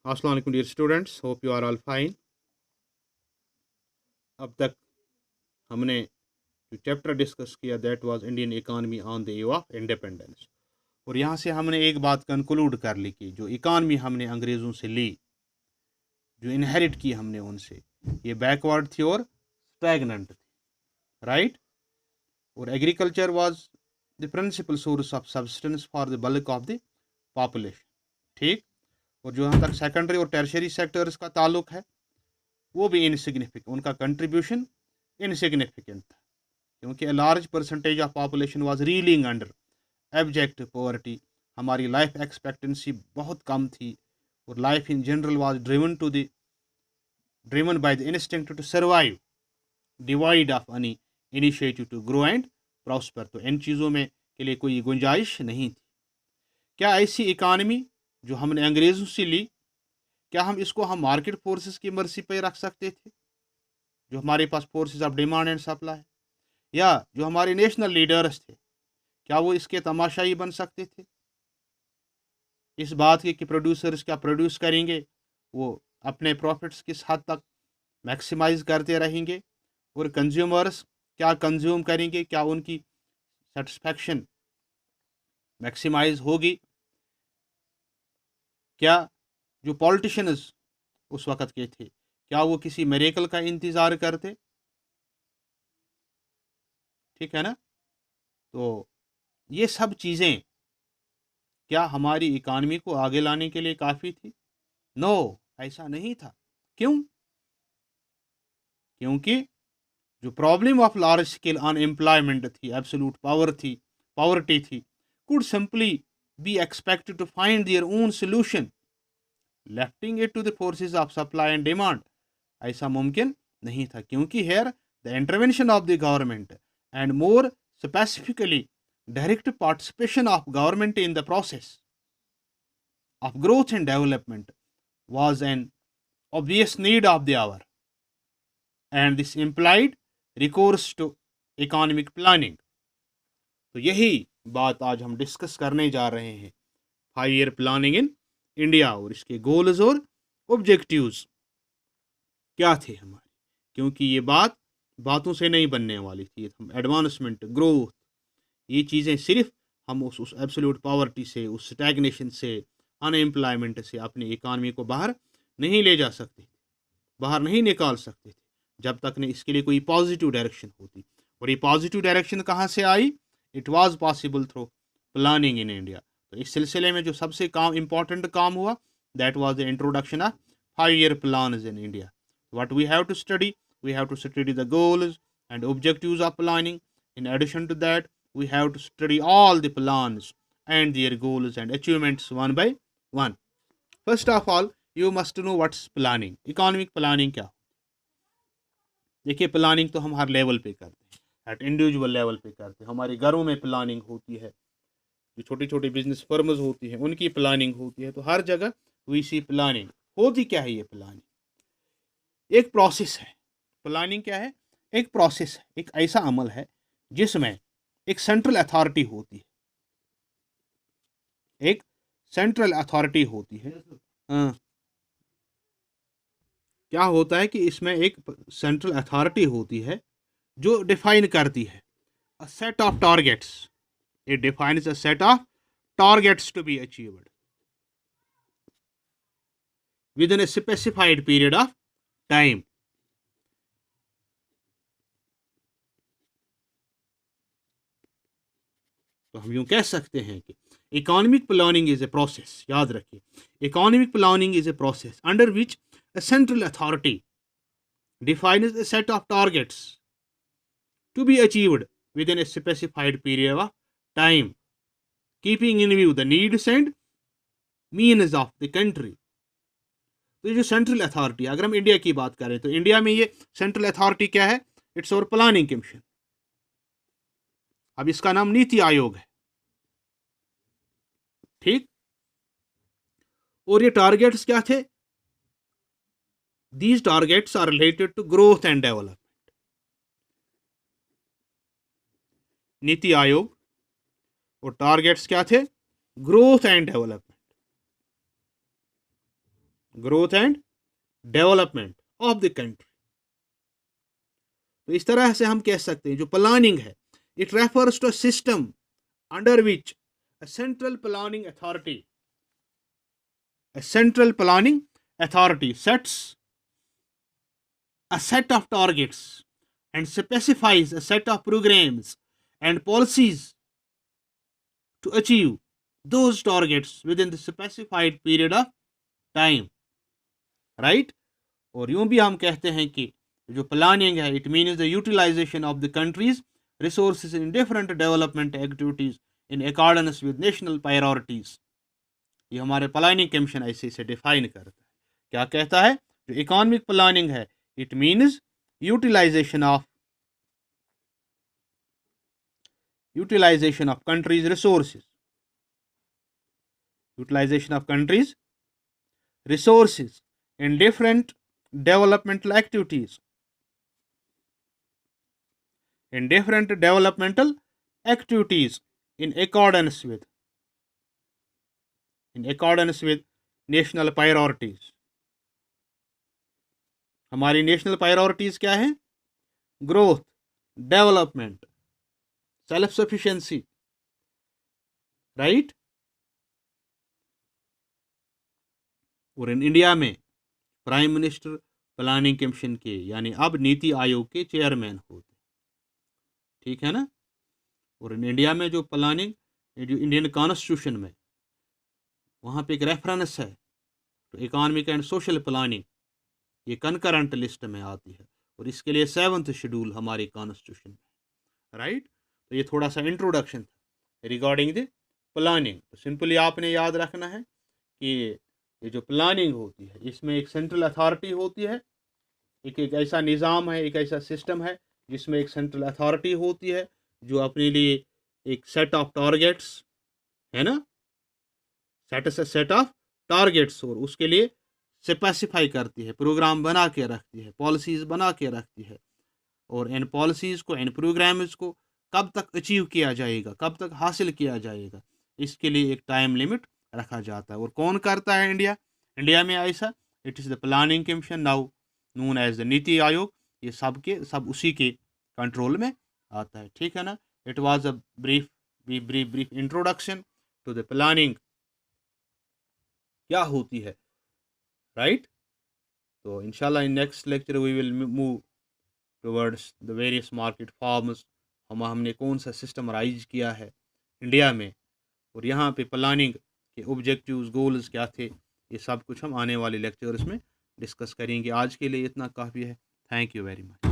अस्सलाम वालेकुम dear students, hope you are all fine. अब तक हमने जो चैप्टर डिस्कस किया that was Indian economy on the eve of independence. और यहाँ से हमने एक बात कंक्लूड कर ली कि जो इकानमी हमने अंग्रेज़ों से ली, जो इनहेरिट की हमने उनसे, ये बैकवर्ड थी और स्टैगनेंट थी, राइट। और agriculture was the principal source of substance for the bulk of the population, ठीक। और जो यहाँ तक सेकेंडरी और टर्शियरी सेक्टर्स का ताल्लुक है वो भी इनसिग्निफिकेंट, उनका कंट्रीब्यूशन इनसिग्निफिकेंट था, क्योंकि a large percentage of population was reeling under abject poverty. हमारी लाइफ एक्सपेक्टेंसी बहुत कम थी और life in general was driven by the instinct to survive, devoid of any initiative to grow and prosper. तो इन चीज़ों में के लिए कोई गुंजाइश नहीं थी। क्या ऐसी इकानमी जो हमने अंग्रेज़ों से ली, क्या हम मार्केट फोर्सेस की मर्जी पर रख सकते थे, जो हमारे पास forces of demand and supply, या जो हमारे नेशनल लीडर्स थे, क्या वो इसके तमाशाई बन सकते थे इस बात के कि प्रोड्यूसर्स क्या प्रोड्यूस करेंगे, वो अपने प्रॉफिट्स किस हद तक मैक्सिमाइज करते रहेंगे, और कंज्यूमर्स क्या कंज्यूम करेंगे, क्या उनकी सेटिस्फैक्शन मैक्सिमाइज होगी, क्या जो पॉलिटिशियंस उस वक़्त के थे क्या वो किसी मिरेकल का इंतज़ार करते, ठीक है ना। तो ये सब चीज़ें क्या हमारी इकानमी को आगे लाने के लिए काफ़ी थी? नो, ऐसा नहीं था। क्यों? क्योंकि जो problem of large scale unemployment थी, एब्सोल्यूट पॉवर्टी थी, could simply be expected to find their own solution, lefting it to the forces of supply and demand. ऐसा मुमकिन नहीं था, क्योंकि here the intervention of the government and more specifically direct participation of government in the process of growth and development was an obvious need of the hour, and this implied recourse to economic planning. तो यही बात आज हम discuss करने जा रहे हैं, 5 year planning in India, और इसके गोल्स और ऑब्जेक्टिव्स क्या थे हमारे, क्योंकि ये बातों से नहीं बनने वाली थी। हम एडवांसमेंट, ग्रोथ, ये चीज़ें सिर्फ हम उस एब्सोल्यूट पॉवर्टी से, उस स्टैग्नेशन से, अनएम्प्लॉयमेंट से अपनी इकानमी को बाहर नहीं ले जा सकते, बाहर नहीं निकाल सकते थे, जब तक ने इसके लिए कोई पॉजिटिव डायरेक्शन होती। और ये पॉजिटिव डायरेक्शन कहाँ से आई? It was possible through planning in India. तो इस सिलसिले में जो सबसे इंपॉर्टेंट काम हुआ, that was the introduction of 5 year plan in India. What we have to study, we have to study the goals and objectives of planning. In addition to that, we have to study all the plans and their goals and achievements one by one. First of all, you must know what's planning. Economic planning क्या? देखिए, planning तो हम हर level पे करते हैं, eight individual level पे करते हैं। हमारे घरों में प्लानिंग होती है, जो छोटी छोटी बिजनेस फर्म्स होती हैं उनकी प्लानिंग होती है। तो हर जगह वी सी प्लानिंग होती। क्या है ये प्लानिंग? एक प्रोसेस है। प्लानिंग क्या है? एक प्रोसेस है, एक ऐसा अमल है जिसमें एक सेंट्रल अथॉरिटी होती है, एक सेंट्रल अथॉरिटी होती है। हाँ, क्या होता है कि इसमें एक सेंट्रल अथॉरिटी होती है जो डिफाइन करती है a set of targets. It defines a set of targets to be achieved within a specified period of time. तो हम यूं कह सकते हैं कि economic planning is a process, याद रखिए, economic planning is a process under which a central authority defines a set of targets to be achieved within a specified period of time, keeping in view the needs and means of the country. तो जो central authority, अगर हम India की बात करें तो India में ये सेंट्रल अथॉरिटी क्या है? इट्स और प्लानिंग कमीशन। अब इसका नाम नीति आयोग है, ठीक। और ये टारगेट्स क्या थे? These targets are related to growth and development. NITI Aayog और टारगेट्स क्या थे? Growth and development. Growth and development of the country. तो इस तरह से हम कह सकते हैं जो प्लानिंग है, it refers to system under which a central planning authority sets a set of targets and specifies a set of programs and policies to achieve those targets within the specified period of time, right? और यूं भी हम कहते हैं कि जो planning है, it means the utilization of the country's resources in different development activities in accordance with national priorities. ये हमारे प्लानिंग कमीशन ऐसे से डिफाइन करता है। क्या कहता है? जो इकोनॉमिक प्लानिंग है, it means utilization of country's resources, utilization of country's resources in different developmental activities in accordance with national priorities। हमारी नेशनल प्रायोरिटीज क्या है? Growth, development, self sufficiency, right. और इन इंडिया में प्राइम मिनिस्टर प्लानिंग कमीशन के यानी अब नीति आयोग के chairman होते, ठीक है ना। और इन इंडिया में जो प्लानिंग, जो इंडियन कॉन्स्टिट्यूशन में वहाँ पे एक रेफरेंस है तो इकोनॉमिक एंड सोशल प्लानिंग, ये कंकरेंट लिस्ट में आती है और इसके लिए 7th शेड्यूल हमारे कॉन्स्टिट्यूशन में, राइट। तो ये थोड़ा सा इंट्रोडक्शन था रिगार्डिंग द प्लानिंग। तो सिंपली आपने याद रखना है कि ये जो प्लानिंग होती है इसमें एक सेंट्रल अथॉरिटी होती है, एक ऐसा निज़ाम है, एक ऐसा सिस्टम है जिसमें एक सेंट्रल अथॉरिटी होती है जो अपने लिए एक सेट ऑफ टारगेट्स है ना, सेट ऑफ टारगेट्स और उसके लिए स्पेसिफाई करती है, प्रोग्राम बना के रखती है, पॉलिसीज़ बना के रखती है। और इन पॉलिसीज़ को, इन प्रोग्राम्स को कब तक अचीव किया जाएगा, कब तक हासिल किया जाएगा, इसके लिए एक टाइम लिमिट रखा जाता है। और कौन करता है? इंडिया में ऐसा, it is the planning commission, now known as the NITI Aayog. ये सब उसी के कंट्रोल में आता है, ठीक है ना। It was a brief introduction to the planning क्या होती है, राइट। तो इंशाल्लाह in next lecture we will move towards the various market forms. हमने कौन सा सिस्टम राइज किया है इंडिया में और यहाँ पे प्लानिंग के ऑब्जेक्टिव्स, गोल्स क्या थे, ये सब कुछ हम आने वाले लेक्चर्स में डिस्कस करेंगे। आज के लिए इतना काफ़ी है। Thank you very much.